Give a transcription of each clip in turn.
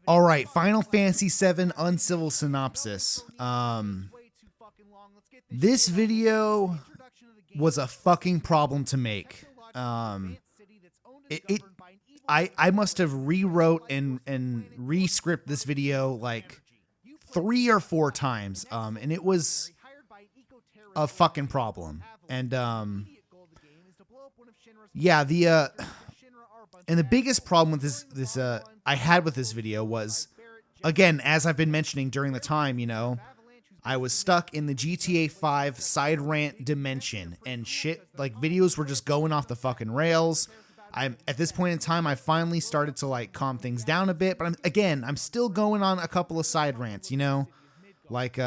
All right, Final Fantasy VII Uncivil Synopsis. This video was a fucking problem to make. I must have rewrote and re-script this video like 3 or 4 times, and it was a fucking problem. And yeah, the biggest problem with this I had with this video was, again, as I've been mentioning during the time, you know, I was stuck in the GTA 5 side rant dimension, and shit, like, videos were just going off the fucking rails. At this point in time, I finally started to like calm things down a bit, but I'm still going on a couple of side rants, you know, like,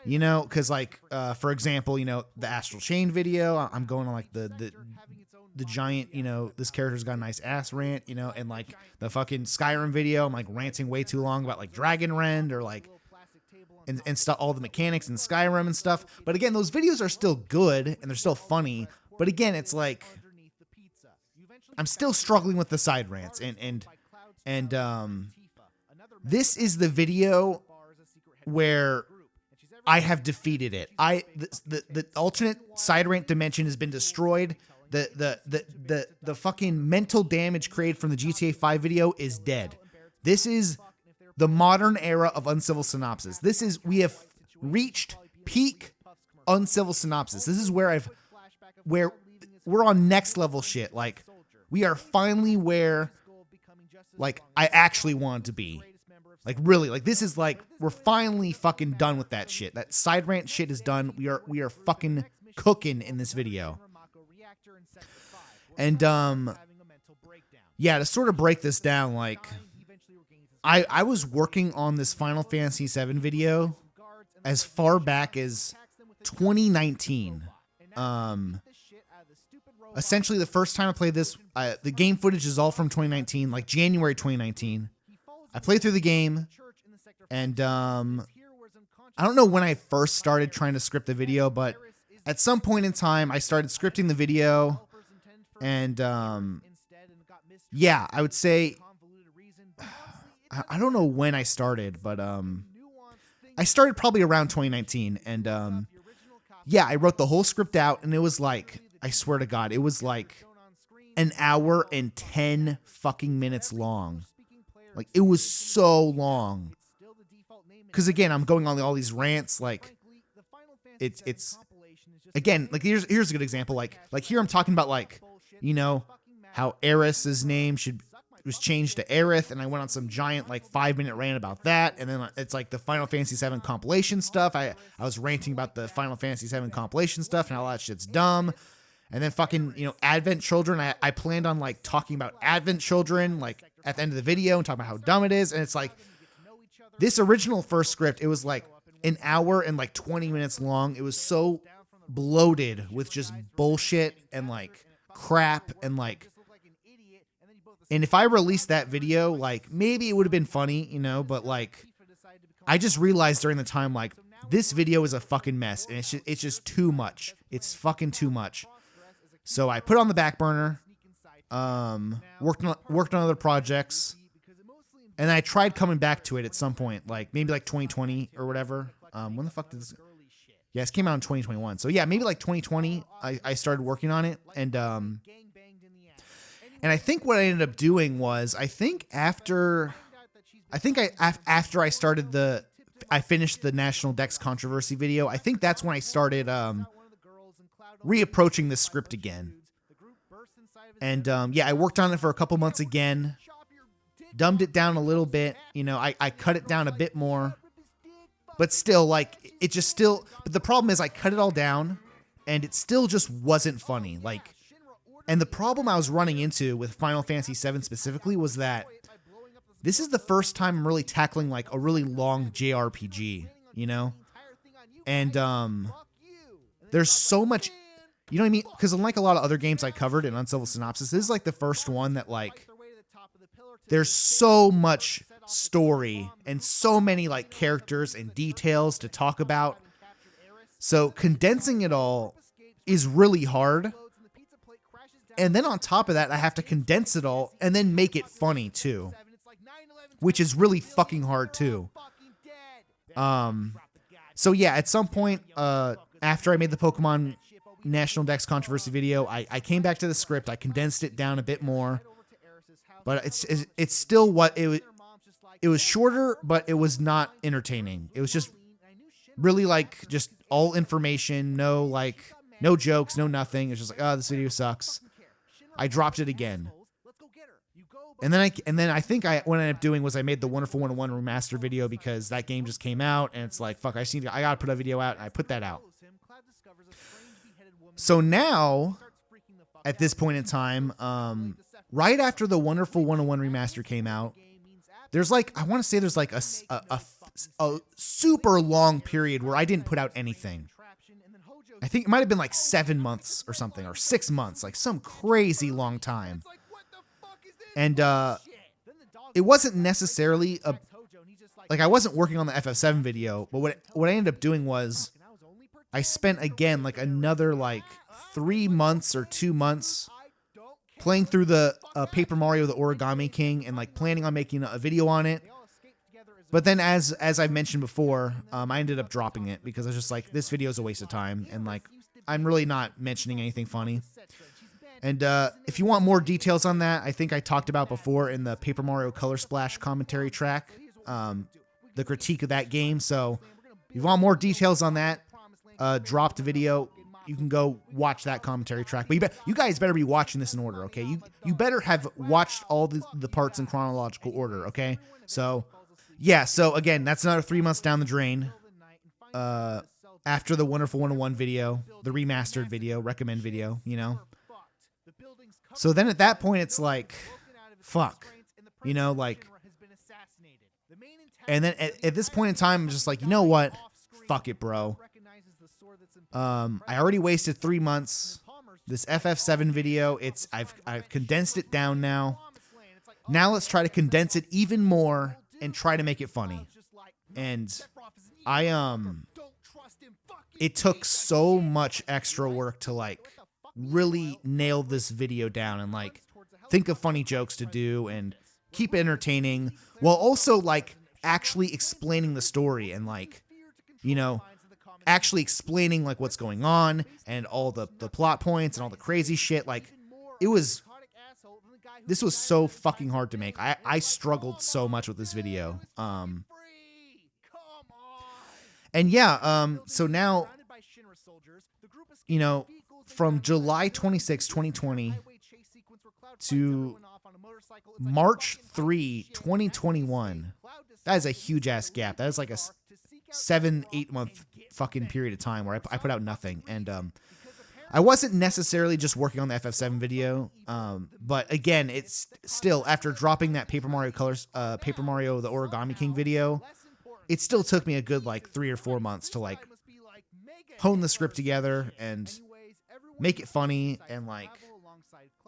you know, cause like, for example, you know, the Astral Chain video, I'm going on like the giant, you know, this character's got a nice ass rant, you know, and like the fucking Skyrim video, I'm like ranting way too long about like Dragon Rend or like, and stuff, all the mechanics in Skyrim and stuff. But again, those videos are still good and they're still funny. But again, it's like, I'm still struggling with the side rants, and this is the video where I have defeated it. The alternate side rant dimension has been destroyed. The fucking mental damage created from the GTA 5 video is dead. This is the modern era of Uncivil Synopsis. We have reached peak Uncivil Synopsis. This is where we're on next level shit. Like, we are finally where, like, I actually wanted to be. Like, really, like, this is like, we're finally fucking done with that shit. That side rant shit is done. We are fucking cooking in this video. And, yeah, to sort of break this down, like, I was working on this Final Fantasy VII video as far back as 2019. Essentially, the first time I played this, the game footage is all from 2019, like January 2019. I played through the game, and I don't know when I first started trying to script the video, but at some point in time, I started scripting the video, and yeah, I would say, I don't know when I started, but I started probably around 2019, and yeah, I wrote the whole script out, and it was like, I swear to God, it was like an hour and 10 fucking minutes long. Like, it was so long. Because again, I'm going on all these rants. Like, it's again, like, here's a good example. Like here I'm talking about, like, you know, how Aerith's name was changed to Aerith, and I went on some giant like 5-minute rant about that. And then it's like the Final Fantasy VII compilation stuff. I was ranting about the Final Fantasy VII compilation stuff and how that shit's dumb. And then fucking, you know, Advent Children. I planned on like talking about Advent Children like at the end of the video and talking about how dumb it is. And it's like, this original first script, it was like an hour and like 20 minutes long. It was so bloated with just bullshit and like crap and like, and if I released that video, like, maybe it would have been funny, you know, but like, I just realized during the time, like, this video is a fucking mess, and it's just too much. It's fucking too much. So I put it on the back burner, worked on other projects, and then I tried coming back to it at some point, like maybe like 2020 or whatever. When the fuck did this? Yeah, it came out in 2021. So yeah, maybe like 2020, I started working on it, and I think what I ended up doing was, I after I started I finished the National Dex controversy video. I think that's when I started reapproaching this script again. And yeah, I worked on it for a couple months again, dumbed it down a little bit. You know, I cut it down a bit more, but still, like, but the problem is I cut it all down and it still just wasn't funny. Like, and the problem I was running into with Final Fantasy VII specifically was that this is the first time I'm really tackling like a really long JRPG, you know? And there's so much, you know what I mean? Because unlike a lot of other games I covered in Uncivil Synopsis, this is like the first one that, like, there's so much story and so many like characters and details to talk about. So condensing it all is really hard. And then on top of that, I have to condense it all and then make it funny too. which is really fucking hard too. So yeah, at some point, after I made the Pokemon National Dex controversy video, I came back to the script. I condensed it down a bit more, but it's still what it was shorter, but it was not entertaining. It was just really like just all information, no jokes, no nothing. It's just like, oh, this video sucks. I dropped it again. And then I think what I ended up doing was I made the Wonderful 101 remaster video because that game just came out and it's like, fuck, I gotta put a video out, and I put that out. So now, at this point in time, right after the Wonderful 101 remaster came out, there's like, I want to say there's like a super long period where I didn't put out anything. I think it might have been like 7 months or something, or 6 months, like some crazy long time. And it wasn't necessarily I wasn't working on the FF7 video, but what I ended up doing was I spent again like another like 3 months or 2 months playing through the Paper Mario the Origami King and like planning on making a video on it. But then as I've mentioned before, I ended up dropping it because I was just like, this video is a waste of time, and like I'm really not mentioning anything funny. And if you want more details on that, I think I talked about before in the Paper Mario Color Splash commentary track, the critique of that game. So if you want more details on that, dropped video, you can go watch that commentary track. But you guys better be watching this in order, okay? You better have watched all the parts in chronological order, okay? So yeah, so again, that's another 3 months down the drain. After the Wonderful 101 video, the remastered video, recommend video, you know? So then at that point, it's like, fuck, you know, like, and then at this point in time, I'm just like, you know what? Fuck it, bro. I already wasted 3 months. This FF7 video, I've condensed it down now. Now let's try to condense it even more and try to make it funny. And it took so much extra work to like really nail this video down and like think of funny jokes to do and keep it entertaining while also like actually explaining the story and like, you know, actually explaining like what's going on and all the plot points and all the crazy shit. Like this was so fucking hard to make. I struggled so much with this video. And yeah, so now, you know, from July 26, 2020 to March 3, 2021, that is a huge ass gap. That is like a 7-8 month fucking period of time where I put out nothing. And I wasn't necessarily just working on the FF7 video, but again, it's still, after dropping that Paper Mario the Origami King video, it still took me a good like 3 or 4 months to like hone the script together and make it funny and like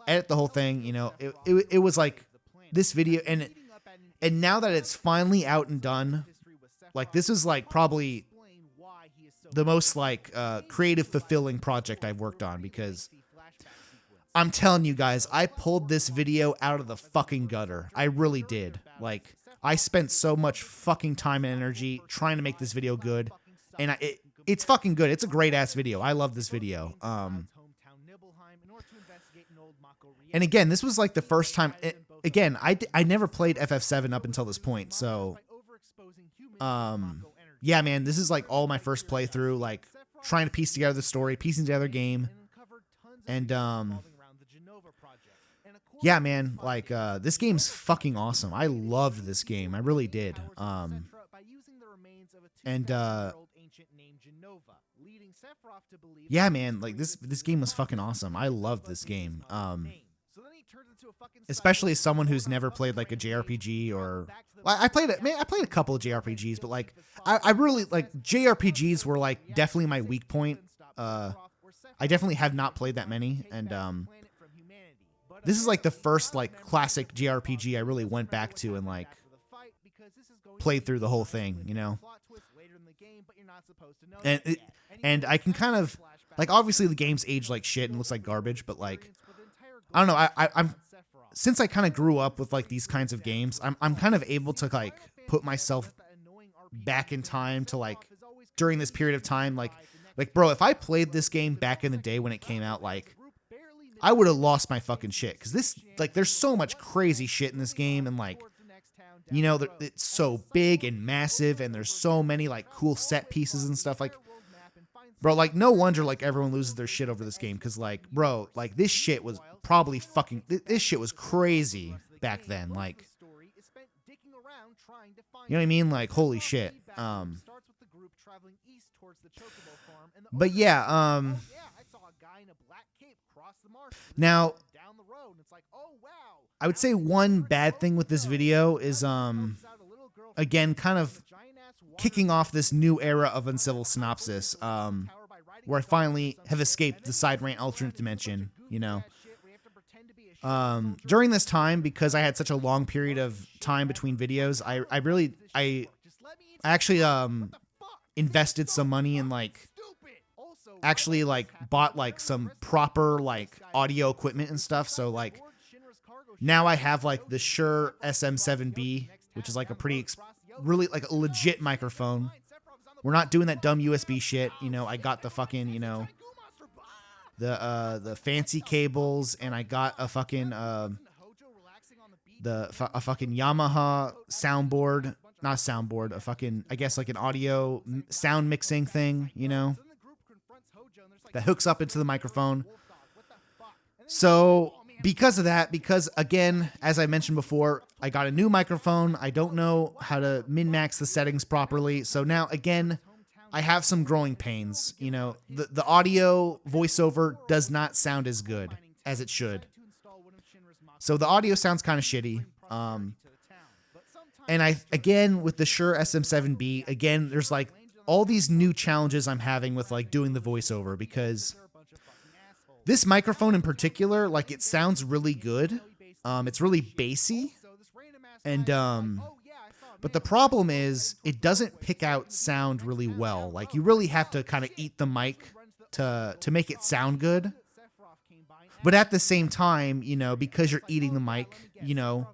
edit the whole thing. You know, it was like this video, and now that it's finally out and done, like this is like probably the most like creative, fulfilling project I've worked on, because I'm telling you guys, I pulled this video out of the fucking gutter. I really did. Like, I spent so much fucking time and energy trying to make this video good, and it's fucking good. It's a great ass video. I love this video. And again, this was like the first time. Again, I never played FF7 up until this point, so yeah, man, this is like all my first playthrough, like trying to piece together the story, piecing together the game, and yeah, man, like this game's fucking awesome. I loved this game, I really did. And yeah, man, like this game was fucking awesome. I loved this game. Especially as someone who's never played like a JRPG, or I played a couple of JRPGs, but like I really like JRPGs were like definitely my weak point. I definitely have not played that many, and this is like the first like classic JRPG I really went back to and like played through the whole thing, you know. And I can kind of like, obviously the game's aged like shit and looks like garbage, but like I don't know, I'm since I kind of grew up with like these kinds of games, I'm kind of able to like put myself back in time to like during this period of time, like bro, if I played this game back in the day when it came out, like I would have lost my fucking shit, because this, like, there's so much crazy shit in this game, and like, you know, it's so big and massive, and there's so many like cool set pieces and stuff. Like, bro, like, no wonder like everyone loses their shit over this game, because like, bro, like this shit was probably fucking, this shit was crazy back then. Like, you know what I mean? Like, holy shit. But yeah, now I would say one bad thing with this video is again, kind of kicking off this new era of Uncivil Synopsis, where I finally have escaped the side rant alternate dimension, you know. During this time, because I had such a long period of time between videos, I actually invested some money in like actually like bought like some proper like audio equipment and stuff. So like now I have like the Shure SM7B, which is like a pretty really like a legit microphone. We're not doing that dumb USB shit, you know. I got the fucking, you know, the fancy cables, and I got a fucking a fucking Yamaha soundboard, not a soundboard, a fucking, I guess like an audio sound mixing thing, you know, that hooks up into the microphone. So because of that, because again, as I mentioned before, I got a new microphone. I don't know how to min-max the settings properly. So now again, I have some growing pains. You know, the audio voiceover does not sound as good as it should. So the audio sounds kind of shitty. And again, with the Shure SM7B, again, there's like all these new challenges I'm having with like doing the voiceover, because this microphone in particular, like, it sounds really good. It's really bassy, and but the problem is it doesn't pick out sound really well. Like, you really have to kind of eat the mic to make it sound good. But at the same time, you know, because you're eating the mic, you know,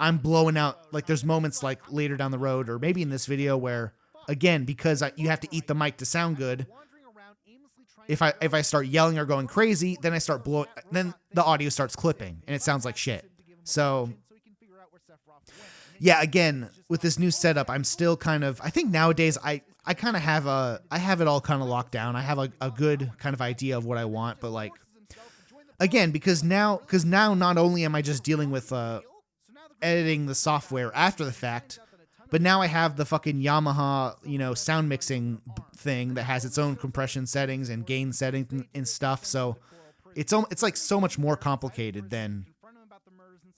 I'm blowing out, like, there's moments like later down the road, or maybe in this video, where again, because you have to eat the mic to sound good, if I start yelling or going crazy, then I start blowing, then the audio starts clipping and it sounds like shit. So yeah, again, with this new setup, I'm still kind of, I think nowadays I kind of have I have it all kind of locked down. I have a good kind of idea of what I want, but like, again, because now not only am I just dealing with editing the software after the fact, but now I have the fucking Yamaha, you know, sound mixing thing that has its own compression settings and gain settings and stuff. So it's like so much more complicated than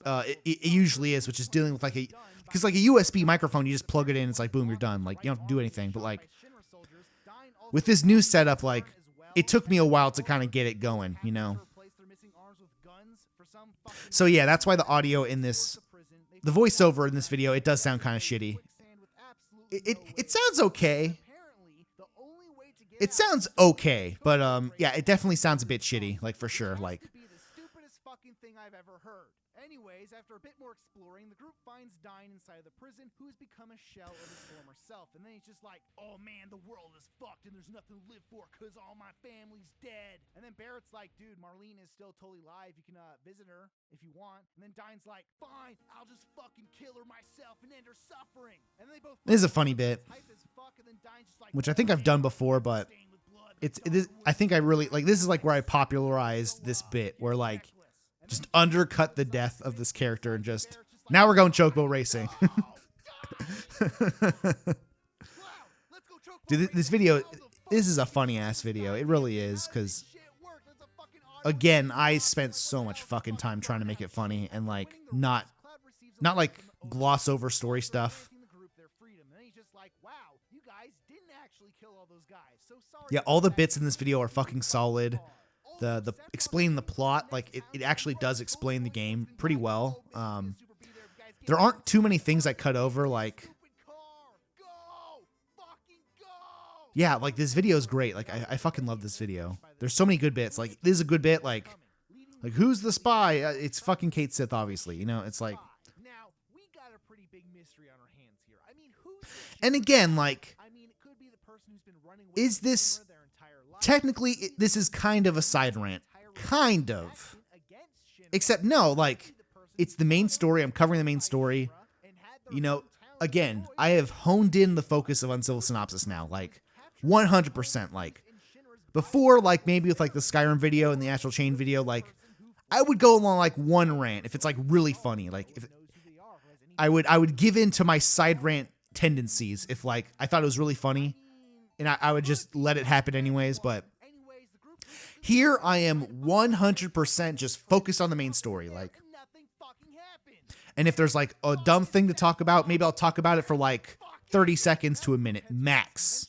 it usually is, which is dealing with like because like a USB microphone, you just plug it in, it's like boom, you're done. Like, you don't have to do anything. But like with this new setup, like, it took me a while to kind of get it going, you know. So yeah, that's why the audio in this, the voiceover in this video, it does sound kind of shitty. It sounds okay. It sounds okay, but yeah, it definitely sounds a bit shitty, like, for sure. Like, anyways, after a bit more exploring, the group finds Dine inside the prison, who has become a shell of his former self. And then he's just like, oh man, the world is fucked and there's nothing to live for because all my family's dead. And then Barrett's like, dude, Marlene is still totally alive. You can visit her if you want. And then Dine's like, fine, I'll just fucking kill her myself and end her suffering. And then they both, this is a funny bit, which I think I've done before, but it is, I think I really, like, this is like where I popularized this bit, where like, just undercut the death of this character and just, now we're going chocobo racing. Dude, this video, this is a funny ass video. It really is, because again, I spent so much fucking time trying to make it funny and like not like gloss over story stuff. Yeah, all the bits in this video are fucking solid. The explaining the plot, like, it actually does explain the game pretty well. There aren't too many things I cut over, like, yeah, like, this video is great. Like, I fucking love this video. There's so many good bits. Like, this is a good bit. Like, Like, who's the spy? It's fucking Kate Sith, obviously. You know, it's like. Now, we got a pretty big mystery on our hands here. I mean, and again, like, I mean, it could be the person who's been running with is this their entire life. technically? This is kind of a side rant, kind of. Except no, like, it's the main story. I'm covering the main story. You know, again, I have honed in the focus of Uncivil Synopsis now, like 100%. Like before, like maybe with like the Skyrim video and the Astral Chain video, like I would go along like one rant if it's like really funny. Like if I would give in to my side rant tendencies if like I thought it was really funny, and I would just let it happen anyways. But here I am 100% just focused on the main story. Like, and if there's like a dumb thing to talk about, maybe I'll talk about it for like 30 seconds to a minute max.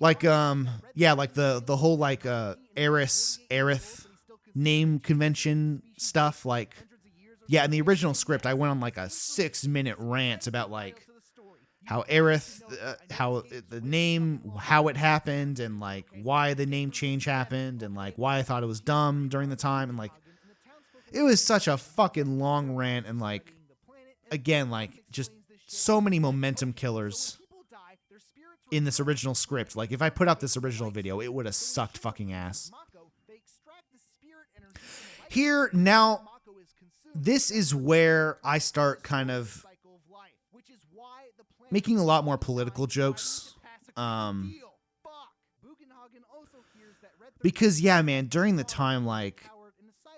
Like yeah, like the whole like Aerith name convention stuff. Like, yeah, in the original script I went on like a 6-minute rant about like how Aerith, how the name, how it happened, and like why the name change happened, and like why I thought it was dumb during the time, and like it was such a fucking long rant, and like again, like just so many momentum killers in this original script. Like if I put out this original video, it would have sucked fucking ass. Here now, this is where I start kind of making a lot more political jokes. Because yeah, man, during the time, like,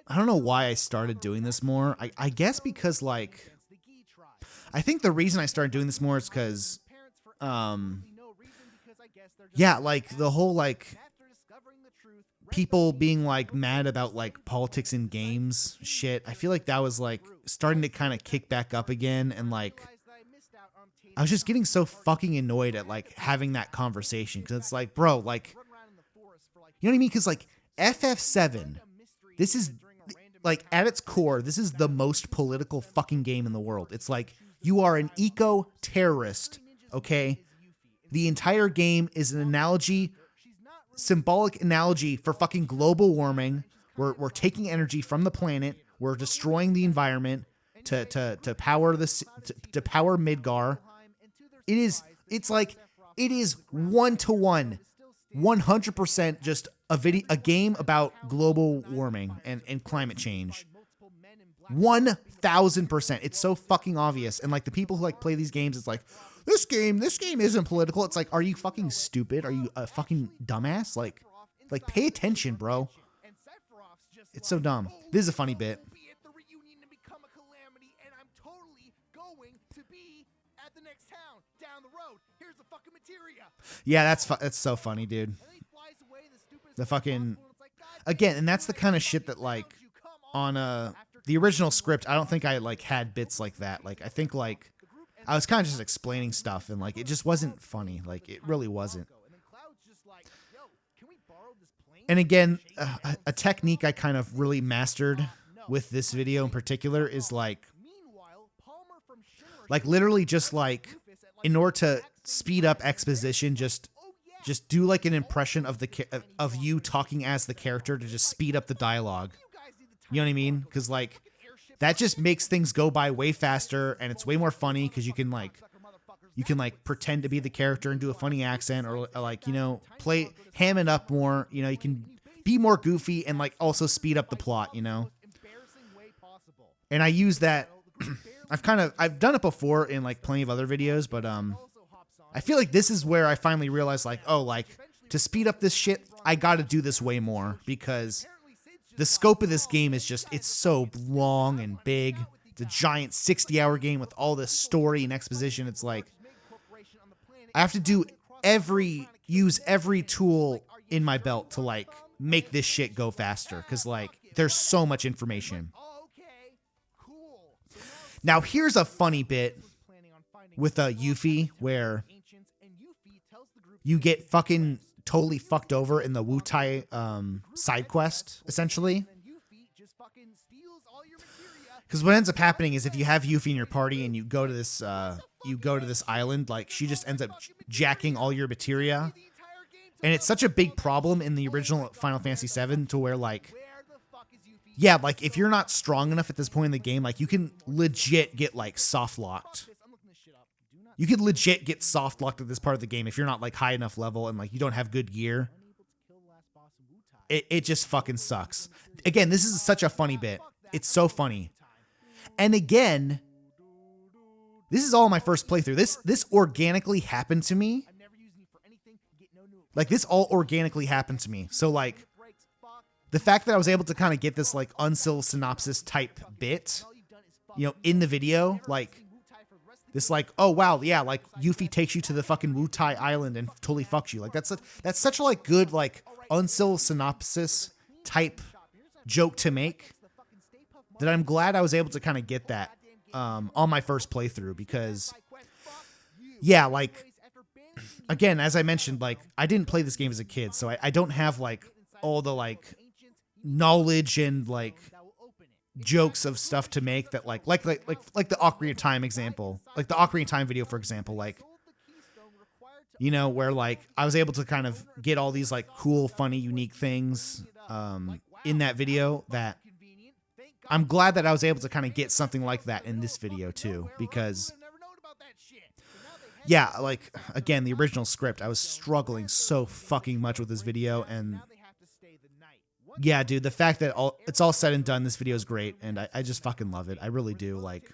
I don't know why I started doing this more. I guess because like, I think the reason I started doing this more is because, yeah, like the whole like people being like mad about like politics in games shit. I feel like that was like starting to kind of kick back up again, and like I was just getting so fucking annoyed at like having that conversation, because it's like, bro, like, you know what I mean? Because like FF7, this is like at its core, this is the most political fucking game in the world. It's like you are an eco-terrorist, okay? The entire game is an analogy, symbolic analogy for fucking global warming. We're taking energy from the planet. We're destroying the environment to power this to power Midgar. It's like it is 1-to-1, 100% just a game about global warming and climate change. 1,000%. It's so fucking obvious. And like the people who like play these games, it's like, this game isn't political. It's like, are you fucking stupid? Are you a fucking dumbass? Like pay attention, bro. It's so dumb. This is a funny bit. Yeah, that's so funny, dude. The fucking, again, and that's the kind of shit that like on the original script, I don't think I like had bits like that. Like I think like I was kind of just explaining stuff, and like it just wasn't funny. Like it really wasn't. And again, a technique I kind of really mastered with this video in particular is like literally just like, in order to speed up exposition, just do like an impression of you talking as the character to just speed up the dialogue. You know what I mean? Because like that just makes things go by way faster, and it's way more funny because you can like pretend to be the character and do a funny accent, or like, you know, ham it up more. You know, you can be more goofy and like also speed up the plot, you know. And I use that. I've done it before in like plenty of other videos, but I feel like this is where I finally realized like, oh, like to speed up this shit, I got to do this way more, because the scope of this game is just, it's so long and big. It's a giant 60-hour game with all this story and exposition. It's like I have to use every tool in my belt to like make this shit go faster, because like there's so much information. Now here's a funny bit with Yuffie where you get fucking totally fucked over in the Wutai side quest, essentially. Because what ends up happening is if you have Yuffie in your party and you go to this island, like she just ends up jacking all your materia, And it's such a big problem in the original Final Fantasy VII to where, like, Where the fuck is Yuffie? yeah, like, if you're not strong enough at this point in the game, like, you can legit get, like, soft locked. I'm looking this shit up. Do not You could legit get soft locked at this part of the game if you're not, like, high enough level and, like, you don't have good gear. unable to kill the last boss of Wutai. It just fucking sucks. Again, this is such a funny bit. It's so funny. And again, this is all my first playthrough. This organically happened to me. I've never used it for anything. Get no new Like, this all organically happened to me. So, like, breaks. Fuck. the fact that I was able to kind of get this, like, Uncivil synopsis type bit, All you've done is fuck. you know, in the video, like, Wutai for the rest of the this, like, oh, wow, yeah, like, Yuffie takes you to the fucking Wutai Island and totally fucks you. Like, that's such a, like, good, like, Uncivil synopsis type joke to make that I'm glad I was able to kind of get that on my first playthrough because, yeah, like, again, as I mentioned, like, I didn't play this game as a kid, so I don't have, like, all the, like, knowledge and, like, jokes of stuff to make that, like the Ocarina of Time example, like the Ocarina of Time video, for example, like, you know, where, like, I was able to kind of get all these, like, cool, funny, unique things in that video that I'm glad that I was able to kind of get something like that in this video too, because yeah, like, again, the original script, I was struggling so fucking much with this video, and yeah, dude, the fact that it's all said and done, this video is great, and I just fucking love it. I really do, like,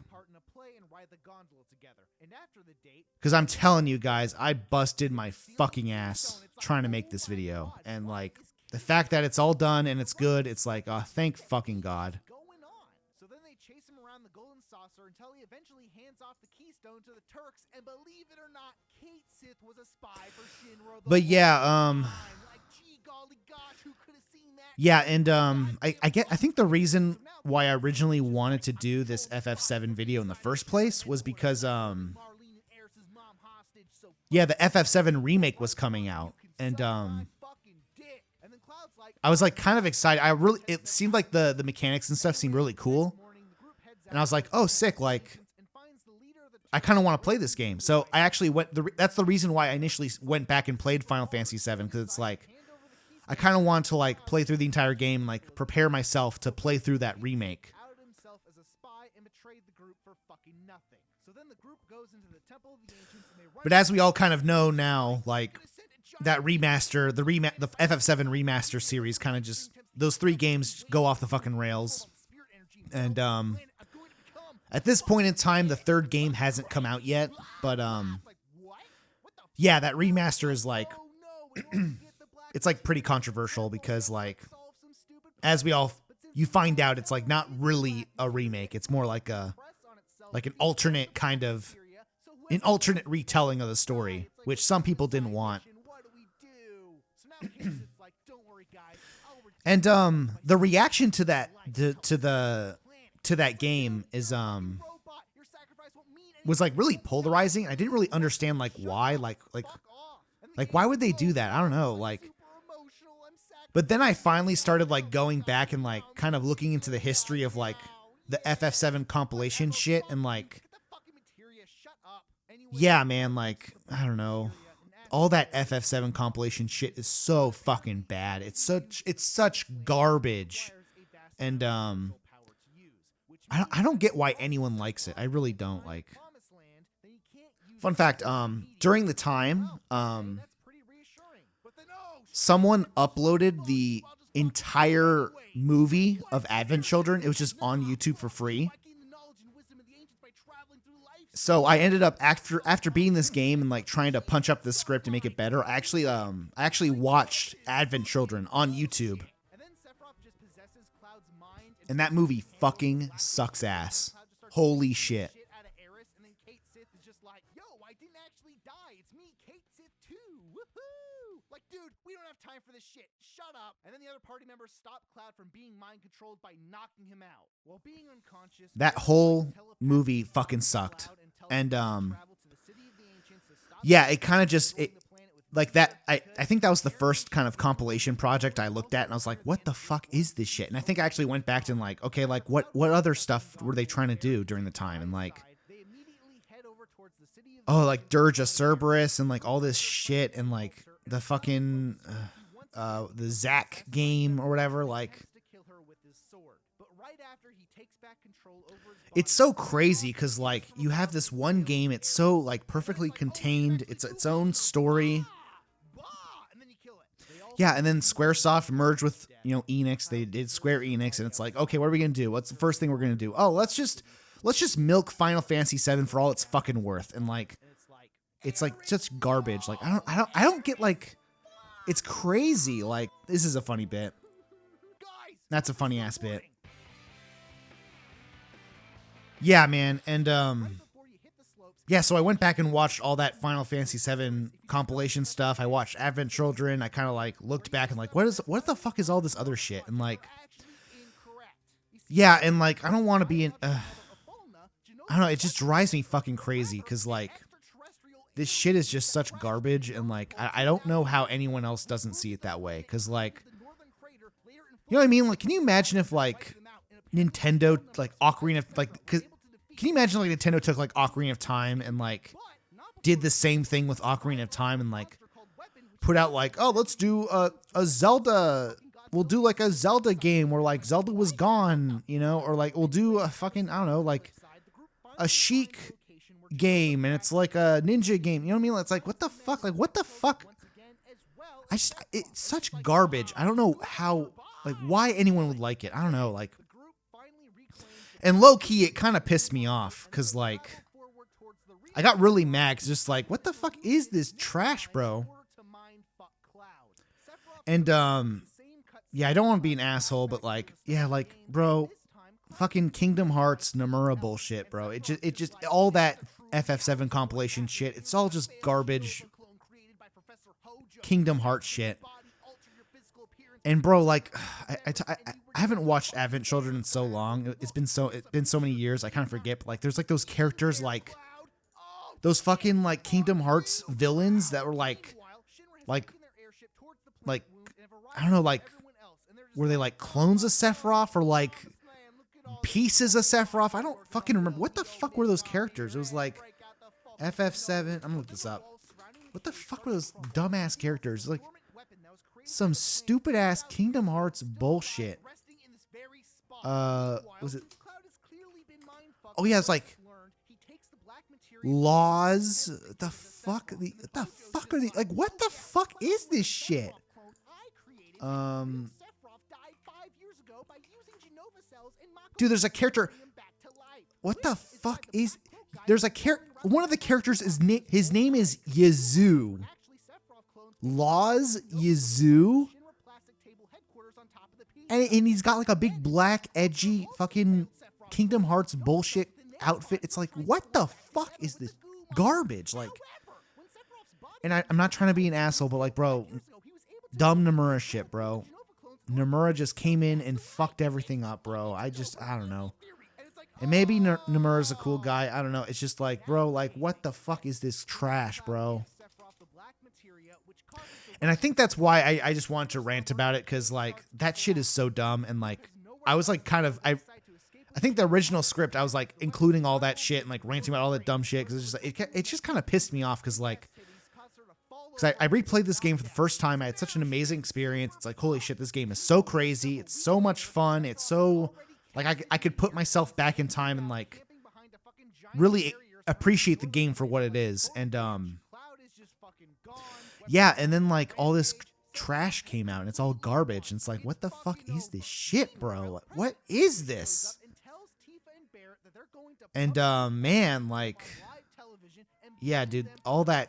because I'm telling you guys, I busted my fucking ass trying to make this video, and, like, the fact that it's all done and it's good, it's like, oh, thank fucking God. Going on. So then they chase him around the golden saucer until he eventually hands off the keystone to the Turks, and believe it or not, Kate Sith was a spy for Shinra. But yeah, Like, gee golly gosh, who could have seen that? yeah, and I think the reason why I originally wanted to do this FF7 video in the first place was because Marlene and Eris's mom hostage, so yeah, the FF7 remake was coming out, and fucking dick. And then Cloud's like, I was, like, kind of excited. It seemed like the mechanics and stuff seemed really cool, and I was like, oh, sick, like, I kind of want to play this game. So I actually that's the reason why I initially went back and played Final Fantasy VII, because it's like, I kind of want to, like, play through the entire game, like, prepare myself to play through that remake. outed himself as a spy and betrayed the group for fucking nothing. So then the group goes into the Temple of the Ancients and they run. But as we all kind of know now, like, that remaster, the FF7 remaster series kind of just, those 3 games go off the fucking rails. And at this point in time, the 3rd game hasn't come out yet, but yeah, that remaster is, like, it's, like, pretty controversial because, like, as you find out, it's, like, not really a remake. It's more like an alternate kind of, an alternate retelling of the story, which some people didn't want. And the reaction to that to that game is was, like, really polarizing. I didn't really understand, like, why, like why would they do that? I don't know, like. But then I finally started, like, going back and, like, kind of looking into the history of, like, the FF7 compilation shit, and, like, yeah, man, like, I don't know. All that FF7 compilation shit is so fucking bad. It's such garbage. And I don't get why anyone likes it. I really don't. Like, fun fact, during the time, someone uploaded the entire movie of Advent Children. It was just on YouTube for free. So I ended up, after beating this game and, like, trying to punch up the script and make it better, I actually watched Advent Children on YouTube. And that movie fucking sucks ass. Holy shit. Dude, we don't have time for this shit. Shut up. And then the other party members stopped Cloud from being mind controlled by knocking him out. While being unconscious, That whole movie fucking sucked. And yeah, it kind of just, like, that, I think that was the first kind of compilation project I looked at, and I was like, what the fuck is this shit? And I think I actually went back and, like, okay, like, what other stuff were they trying to do during the time? And, like, oh, like, Dirge of Cerberus and, like, all this shit, and, like, the fucking the Zack game or whatever. Like, it's so crazy because like you have this one game, it's so like perfectly contained, it's its own story. Yeah, and then Squaresoft merged with, you know, Enix. They did Square Enix, and it's like, okay, what are we gonna do? What's the first thing we're gonna do? Oh, let's just milk Final Fantasy VII for all it's fucking worth. And like, it's like just garbage. Like, I don't get, like, it's crazy. Like, this is a funny bit. That's a funny ass bit. Yeah, man, and yeah, so I went back and watched all that Final Fantasy VII compilation stuff. I watched Advent Children. I kind of like looked back and like, what the fuck is all this other shit? And like, yeah, and like, I don't want to be in. I don't know. It just drives me fucking crazy because like, this shit is just such garbage, and like, I don't know how anyone else doesn't see it that way. Because like, you know what I mean? Like, can you imagine if like Nintendo like Ocarina of like, can you imagine like Nintendo took like Ocarina of Time and like did the same thing with Ocarina of Time and like put out like, oh, let's do a Zelda. We'll do like a Zelda game where like Zelda was gone, you know, or like we'll do a fucking, I don't know, like a Sheik game and it's like a ninja game. You know what I mean? It's like, what the fuck? Like, what the fuck? It's such garbage. I don't know how, like, why anyone would like it. I don't know, like. And low-key, it kind of pissed me off, because, like, I got really mad, cause just like, what the fuck is this trash, bro? And, yeah, I don't want to be an asshole, but, like, yeah, like, bro, fucking Kingdom Hearts Nomura bullshit, bro. It just, all that FF7 compilation shit, it's all just garbage Kingdom Hearts shit. And bro, like, I haven't watched Advent Children in so long. It's been so many years. I kind of forget. But like, there's like those characters, like those fucking like Kingdom Hearts villains that were like I don't know, like were they like clones of Sephiroth or like pieces of Sephiroth? I don't fucking remember. What the fuck were those characters? It was like FF7. I'm gonna look this up. What the fuck were those dumbass characters? Like some stupid ass Kingdom Hearts bullshit. Was it? Oh yeah, it's like laws. The fuck? What the fuck are these? Like, what the fuck is this shit? Dude, there's a character. What the fuck is? There's a character. One of the characters is his name is Yazoo. Laws Yazoo, and he's got like a big black edgy fucking Kingdom Hearts bullshit outfit. It's like, what the fuck is this garbage? Like, and I'm not trying to be an asshole, but like, bro, dumb Nomura shit, bro. Nomura just came in and fucked everything up, bro. I don't know. And maybe Nomura's a cool guy. I don't know. It's just like, bro, like, what the fuck is this trash, bro? And I think that's why I just wanted to rant about it, because like that shit is so dumb. And like I was like kind of I think the original script I was like including all that shit and like ranting about all that dumb shit, because it just kind of pissed me off, because like I replayed this game for the first time. I had such an amazing experience. It's like, holy shit, this game is so crazy. It's so much fun. It's so like I could put myself back in time and like really appreciate the game for what it is. And yeah, and then like all this trash came out and it's all garbage. And it's like, what the fuck is this shit, bro? Like, what is this? And man, like, yeah, dude, all that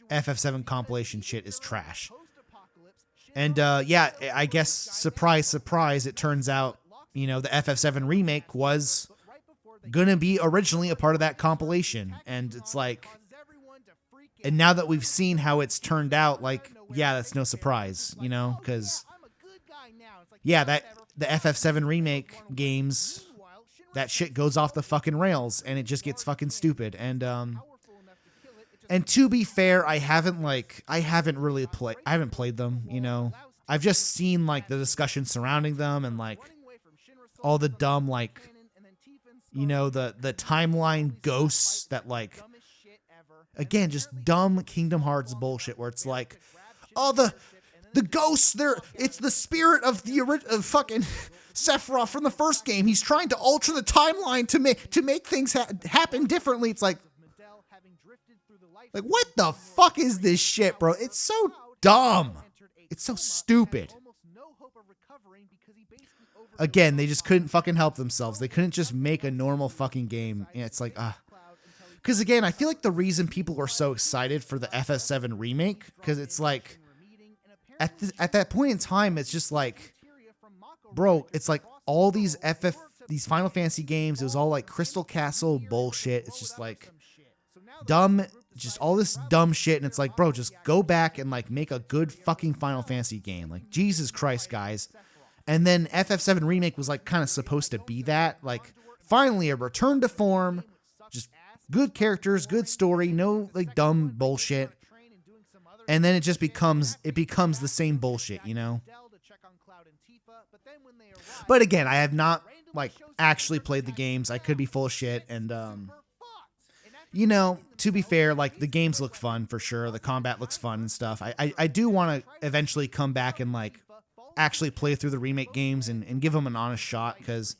FF7 compilation shit is trash. And yeah, I guess surprise, surprise, it turns out, you know, the FF7 remake was gonna be originally a part of that compilation. And it's like, and now that we've seen how it's turned out, like, yeah, that's no surprise, you know, because, yeah, that the FF7 remake games, that shit goes off the fucking rails, and it just gets fucking stupid. And to be fair, I haven't played them, you know. I've just seen, like, the discussion surrounding them and, like, all the dumb, like, you know, the timeline ghosts that, like, again, just dumb Kingdom Hearts bullshit where it's like, oh, the ghosts, it's the spirit of the original fucking Sephiroth from the first game. He's trying to alter the timeline to make things happen differently. It's like what the fuck is this shit, bro? It's so dumb. It's so stupid. Again, they just couldn't fucking help themselves. They couldn't just make a normal fucking game. And it's like, because again, I feel like the reason people are so excited for the FF7 remake, because it's like, at that point in time, it's just like, bro, it's like all these Final Fantasy games, it was all like Crystal Castle bullshit. It's just like dumb, just all this dumb shit. And it's like, bro, just go back and like make a good fucking Final Fantasy game. Like, Jesus Christ, guys. And then FF7 Remake was like kind of supposed to be that. Like, finally a return to form, just good characters, good story, no like dumb bullshit. And then it just becomes the same bullshit, you know? But again, I have not like actually played the games. I could be full of shit. And, you know, to be fair, like the games look fun for sure. The combat looks fun and stuff. I do want to eventually come back and like actually play through the remake games and give them an honest shot, because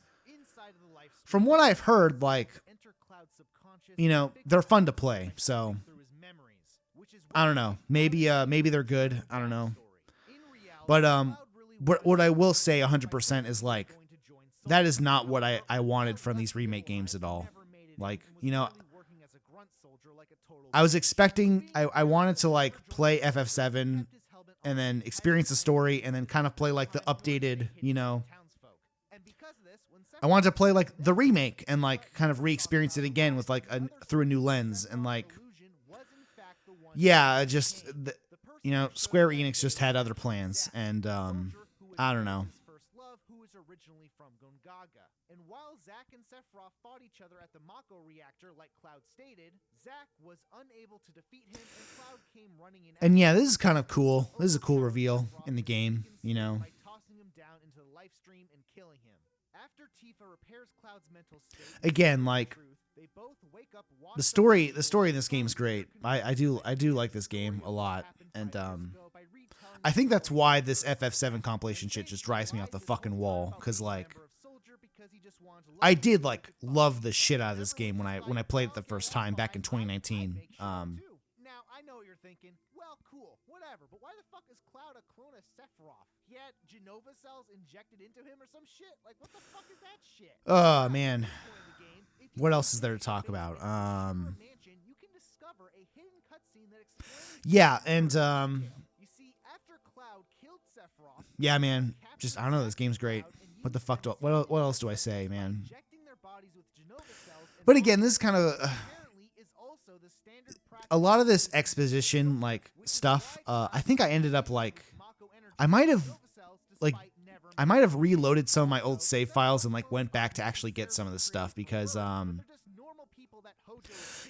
from what I've heard, like, you know, they're fun to play. So I don't know, maybe they're good, I don't know. But what I will say 100% is like, that is not what I wanted from these remake games at all. Like, you know, I was expecting, I wanted to like play FF7 and then experience the story, and then kind of play like the updated, you know, I wanted to play like the remake and like kind of re-experience it again with like through a new lens. And like, yeah, just, you know, Square Enix just had other plans, and I don't know. And while Zack and Sephiroth fought each other at the Mako reactor like Cloud stated, Zack was unable to defeat him, and Cloud came running in. And yeah, this is kind of cool. This is a cool reveal in the game, you know. By tossing him down into the life stream and killing him. After Tifa repairs Cloud's mental state, again, like the story in this game is great. I do like this game a lot, and I think that's why this FF7 compilation shit just drives me off the fucking wall, because like, I did like love the shit out of this game when I played it the first time back in 2019. Now I know what you're thinking. Well, cool, whatever. But why the fuck is Cloud a clone of Sephiroth? He had Genova cells injected into him or some shit. Like, what the fuck is that shit? Oh man, what else is there to talk about? Yeah, and yeah, man. Just I don't know. This game's great. What the fuck? What else do I say, man? But again, this is kind of a lot of this exposition like stuff. I think I ended up like I might have reloaded some of my old save files and like went back to actually get some of this stuff, because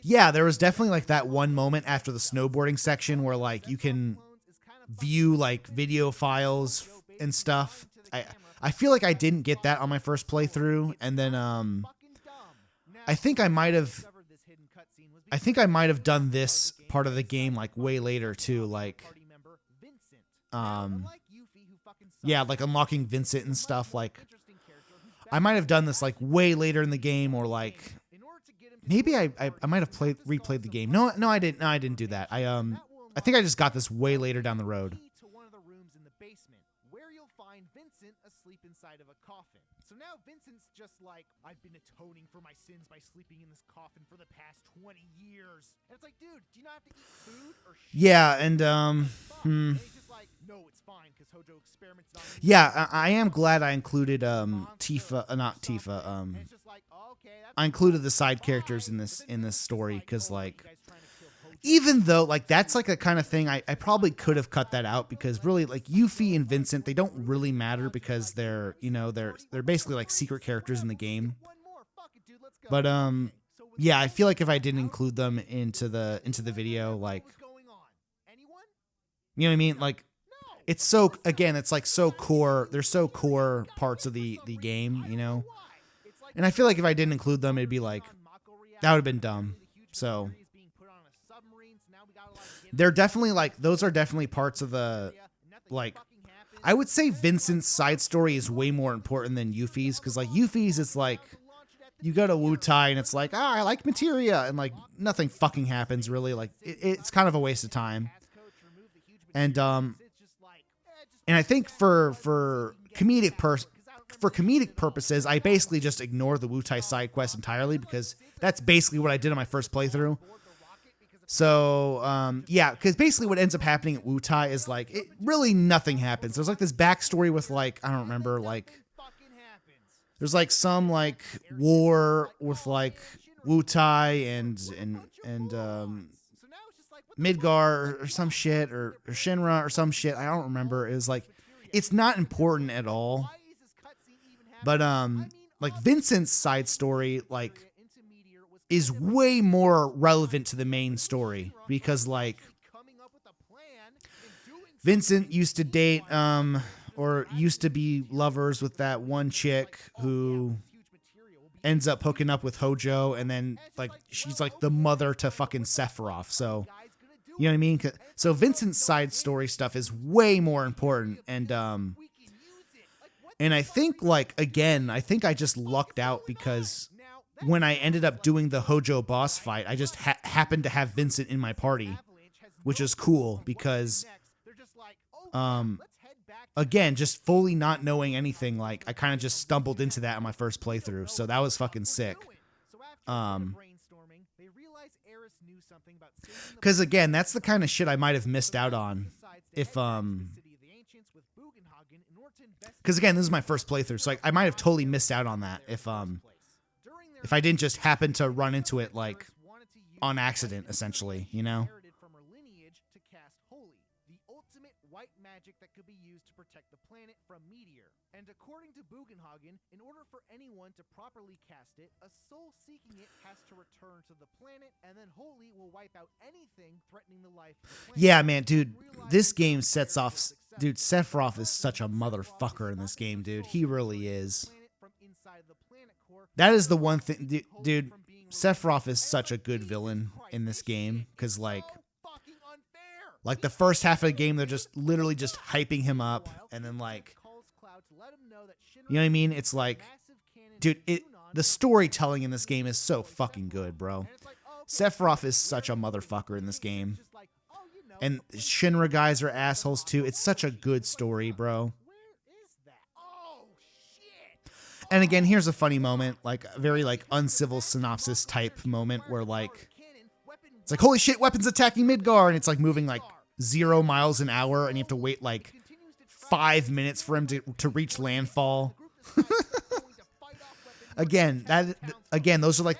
yeah, there was definitely like that one moment after the snowboarding section where like you can view like video files and stuff. I feel like I didn't get that on my first playthrough, and then I think I might have done this part of the game like way later too, like yeah, like unlocking Vincent and stuff. Like I might have done this like way later in the game, or like maybe I might have replayed the game. No, I didn't. No, I didn't do that. I think I just got this way later down the road. Sleep inside of a coffin. So now Vincent's just like, I've been atoning for my sins by sleeping in this coffin for the past 20 years. And it's like, dude, do you not have to eat food or shit? Yeah, and and he's just like, no, it's fine, because Hojo experiments on me. Yeah, I am glad I included Tifa, not Tifa. I included the side characters in this story, because like, even though like that's like a kind of thing I probably could have cut that out, because really like Yuffie and Vincent, they don't really matter, because they're, you know, they're basically like secret characters in the game. But yeah, I feel like if I didn't include them into the video, like, you know what I mean? Like, it's so, again, it's like so core. They're so core parts of the game, you know? And I feel like if I didn't include them, it'd be like, that would have been dumb. So they're definitely like, those are definitely parts of the, like, I would say Vincent's side story is way more important than Yuffie's, because like Yuffie's, it's like you go to Wu-Tai and it's like, I like materia, and like nothing fucking happens really. Like it's kind of a waste of time. And I think for comedic purposes, I basically just ignore the Wu-Tai side quest entirely, because that's basically what I did on my first playthrough. So, yeah, because basically what ends up happening at Wu-Tai is like, it really nothing happens. There's like this backstory with like, I don't remember, like, there's like some like war with like Wu-Tai and Midgar or some shit, or Shinra or some shit. I don't remember. It was like, it's not important at all. But like Vincent's side story like is way more relevant to the main story, because like Vincent used to date or used to be lovers with that one chick who ends up hooking up with Hojo, and then like she's like the mother to fucking Sephiroth. So you know what I mean? So Vincent's side story stuff is way more important. And I think like, again, I think I just lucked out, because when I ended up doing the Hojo boss fight, I just happened to have Vincent in my party, which is cool, because again, just fully not knowing anything, like I kind of just stumbled into that in my first playthrough, so that was fucking sick. Because again, that's the kind of shit I might have missed out on if because again, this is my first playthrough, so like I might have totally missed out on that if I didn't just happen to run into it like on accident, essentially, you know. That could be used to protect the planet from meteor. And according to Bugenhagen, in order for anyone to properly cast it, a soul seeking it has to return to the planet, and then Holy will wipe out anything threatening the life of the planet. Yeah, man, dude, this game sets off... Dude, Sephiroth is such a motherfucker in this game, dude. He really is. That is the one thing... Dude, Sephiroth is such a good villain in this game, because, like the first half of the game, they're just literally just hyping him up, and then like, you know what I mean? It's like, dude, the storytelling in this game is so fucking good, bro. Sephiroth is such a motherfucker in this game, and Shinra guys are assholes too. It's such a good story, bro. And again, here's a funny moment, like a very like Uncivil Synopsis type moment, where like, it's like, holy shit, weapons attacking Midgar, and it's like moving like 0 miles an hour, and you have to wait like 5 minutes for him to reach landfall. Again, those are like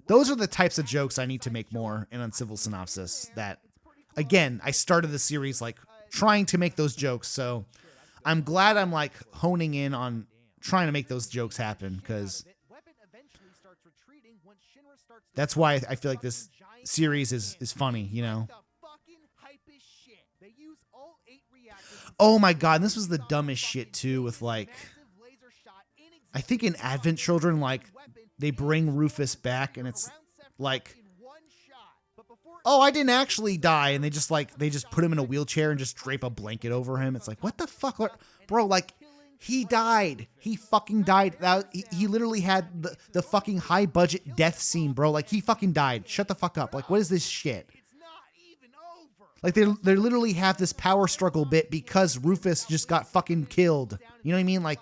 those are the types of jokes I need to make more in Uncivil Synopsis. That, again, I started the series like trying to make those jokes, so I'm glad I'm like honing in on trying to make those jokes happen, because that's why I feel like this series is funny, you know. Oh my god, and this was the dumbest shit too, with like, I think in Advent Children, like they bring Rufus back, and it's like, oh, I didn't actually die, and they just put him in a wheelchair and just drape a blanket over him. It's like, what the fuck, bro? Like, he died. He fucking died. He literally had the fucking high budget death scene, bro. Like, he fucking died. Shut the fuck up. Like, what is this shit? Like, they literally have this power struggle bit because Rufus just got fucking killed. You know what I mean? Like,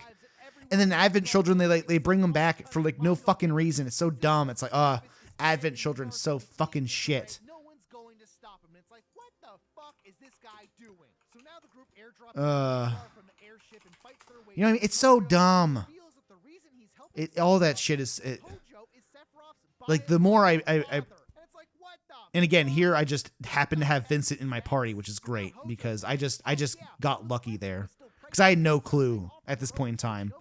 and then Advent Children, they bring him back for like no fucking reason. It's so dumb. It's like, Advent Children, so fucking shit. No one's going to stop him. It's like, what the fuck is this guy doing? So now the group airdrops from the airship and fights their way. You know what I mean? It's so dumb. All that shit is like, the more I and again, here I just happen to have Vincent in my party, which is great, because I just got lucky there, because I had no clue at this point in time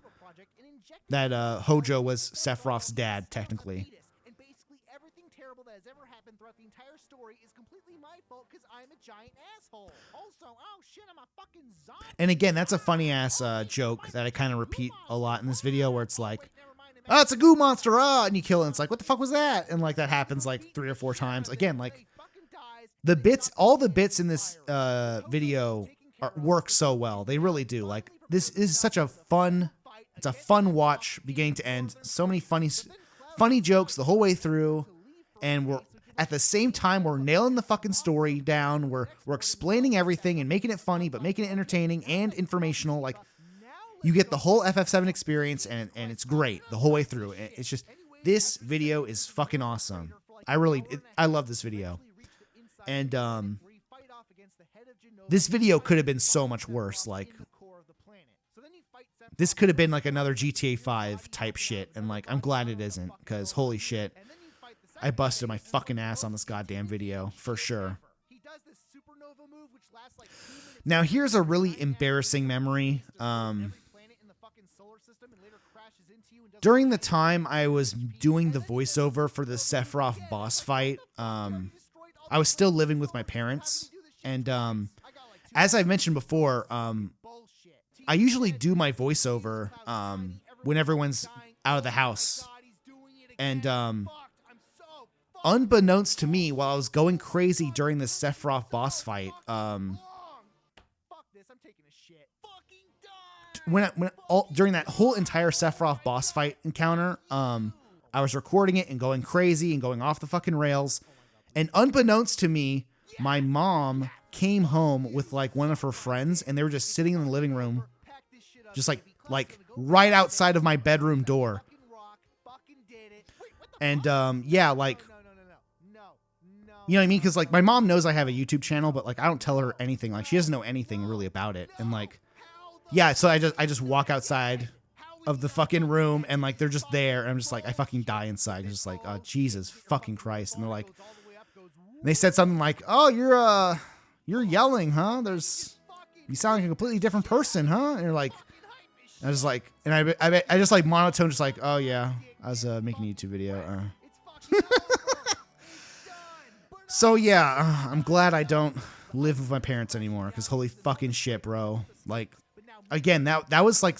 that Hojo was Sephiroth's dad, technically. And basically everything terrible that has ever happened throughout the entire story is completely my fault, because I'm a giant asshole. Also, oh shit, I'm a fucking zombie. And again, that's a funny ass joke that I kind of repeat a lot in this video, where it's like, oh, it's a goo monster, and you kill it, and it's like, what the fuck was that? And like, that happens like 3 or 4 times. Again, like, all the bits in this video work so well. They really do. Like, this is such a fun, it's a fun watch beginning to end. So many funny jokes the whole way through, and we're at the same time we're nailing the fucking story down. We're explaining everything and making it funny, but making it entertaining and informational. Like, you get the whole FF7 experience, and it's great the whole way through. It's just, this video is fucking awesome. I love this video. And this video could have been so much worse. Like, this could have been like another GTA 5 type shit, and like, I'm glad it isn't, because holy shit, I busted my fucking ass on this goddamn video for sure. Now here's a really embarrassing memory. During the time I was doing the voiceover for the Sephiroth boss fight, I was still living with my parents, and as I've mentioned before, I usually do my voiceover when everyone's out of the house, and unbeknownst to me, while I was going crazy during the Sephiroth boss fight, during that whole entire Sephiroth boss fight encounter, I was recording it and going crazy and going off the fucking rails, and unbeknownst to me, my mom came home with like one of her friends, and they were just sitting in the living room, just like right outside of my bedroom door. And yeah, like, you know what I mean? Because like, my mom knows I have a YouTube channel, but like, I don't tell her anything. Like, she doesn't know anything really about it. And like, yeah, so I just walk outside of the fucking room, and like, they're just there, and I'm just like, I fucking die inside. I'm just like, oh, Jesus fucking Christ. And they're like, they said something like, oh, you're yelling, huh? You sound like a completely different person, huh? And you're like, I was like, and I just like monotone, just like, oh yeah, I was making a YouTube video. So yeah, I'm glad I don't live with my parents anymore, because holy fucking shit, bro. Like, again, that was like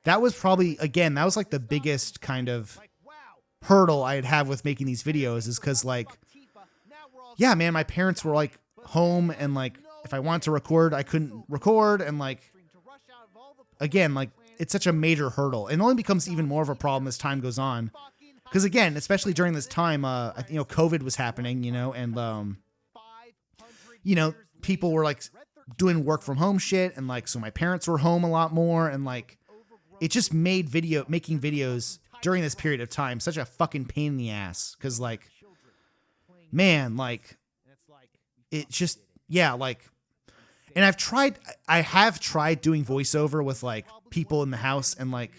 the biggest kind of hurdle I'd have with making these videos, is because like, yeah, man, my parents were like home, and like, if I wanted to record, I couldn't record, and like, again, like, it's such a major hurdle, and it only becomes even more of a problem as time goes on, because again, especially during this time, COVID was happening, and people were like doing work from home shit, and like, so my parents were home a lot more, and like, it just made making videos during this period of time such a fucking pain in the ass, because like, man, like, it just, yeah, like, and I have tried doing voiceover with like people in the house, and like,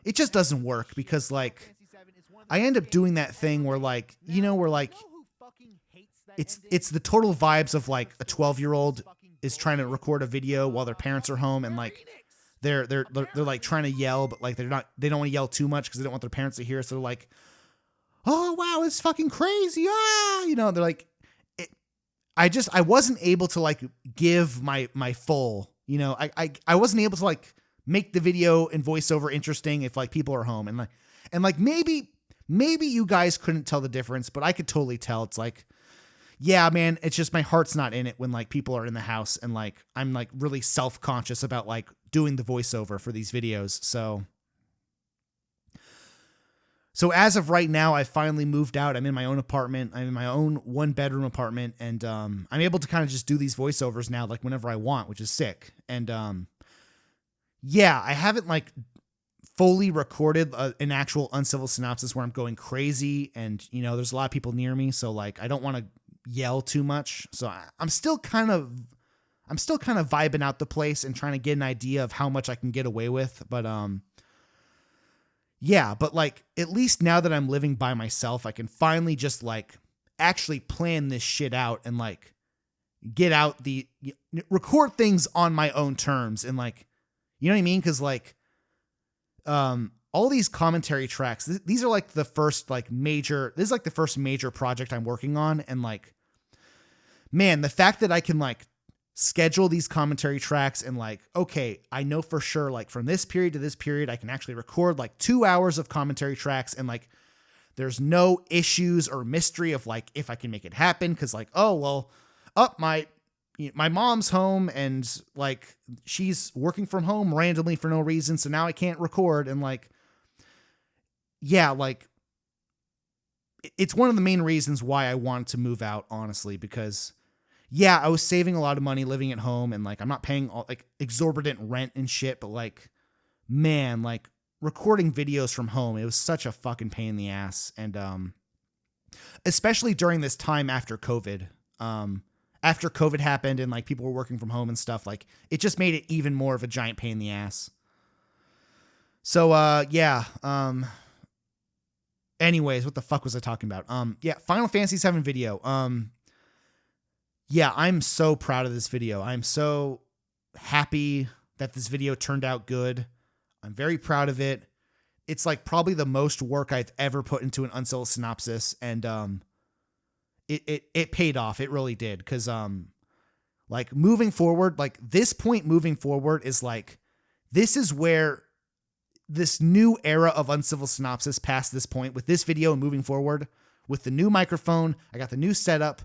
it just doesn't work, because like, I end up doing that thing where like, where like, it's the total vibes of like a 12-year-old is trying to record a video while their parents are home, and like, they're like trying to yell, but like, they don't want to yell too much because they don't want their parents to hear, so they're like, oh wow, it's fucking crazy, they're like, I wasn't able to like give my full, I wasn't able to like make the video and voiceover interesting if like people are home, and like maybe you guys couldn't tell the difference, but I could totally tell. It's like, yeah, man, it's just my heart's not in it when like people are in the house, and like, I'm like really self-conscious about like doing the voiceover for these videos. So as of right now, I finally moved out. I'm in my own apartment. I'm in my own 1-bedroom apartment, and I'm able to kind of just do these voiceovers now, like whenever I want, which is sick. And yeah, I haven't like fully recorded an actual Uncivil synopsis where I'm going crazy, and there's a lot of people near me, so like, I don't want to yell too much. So I'm still kind of vibing out the place and trying to get an idea of how much I can get away with, but yeah, but like, at least now that I'm living by myself, I can finally just like actually plan this shit out, and like record things on my own terms, and like, you know what I mean? Cause like, all these commentary tracks, these are like the first like this is like the first major project I'm working on. And like, man, the fact that I can like schedule these commentary tracks, and like, okay, I know for sure, like from this period to this period, I can actually record like 2 hours of commentary tracks, and like, There's no issues or mystery of like if I can make it happen, because like, oh well, my mom's home and like she's working from home randomly for no reason, so now I can't record. And like, yeah, like it's one of the main reasons why I wanted to move out, honestly, because yeah, I was saving a lot of money living at home, and like I'm not paying all like exorbitant rent and shit, but like, man, like recording videos from home, it was such a fucking pain in the ass. And especially during this time after COVID. After COVID happened and like people were working from home and stuff, like it just made it even more of a giant pain in the ass. So yeah. Anyways, what the fuck was I talking about? Yeah, Final Fantasy VII video. Yeah, I'm so proud of this video. I'm so happy that this video turned out good. I'm very proud of it. It's like probably the most work I've ever put into an Uncivil synopsis, and it paid off. It really did. Because like moving forward, like this point moving forward is like, this is where this new era of Uncivil synopsis past this point with this video and moving forward with the new microphone. I got the new setup.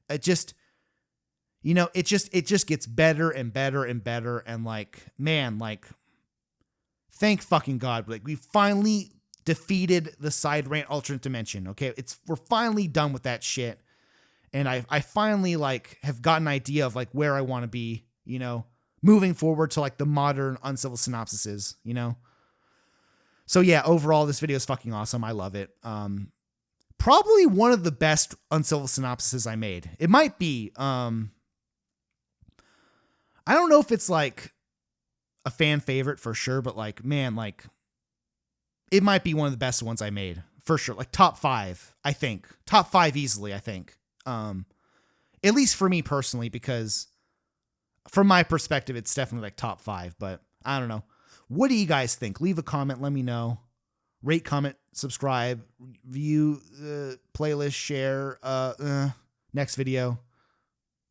It just, you know, it just gets better and better and better. And like, man, like thank fucking God. Like we finally defeated the side rant alternate dimension. Okay. We're finally done with that shit. And I finally like have got an idea of like where I want to be, you know, moving forward to like the modern Uncivil synopsises, you know? So yeah, overall, this video is fucking awesome. I love it. Probably one of the best Uncivil synopsises I made. It might be. I don't know if it's like a fan favorite for sure, but like, man, like it might be one of the best ones I made for sure. Like top 5, I think. Top 5 easily, I think. At least for me personally, because from my perspective, it's definitely like top 5, but I don't know. What do you guys think? Leave a comment. Let me know. Rate, comment, subscribe, view, playlist, share, next video.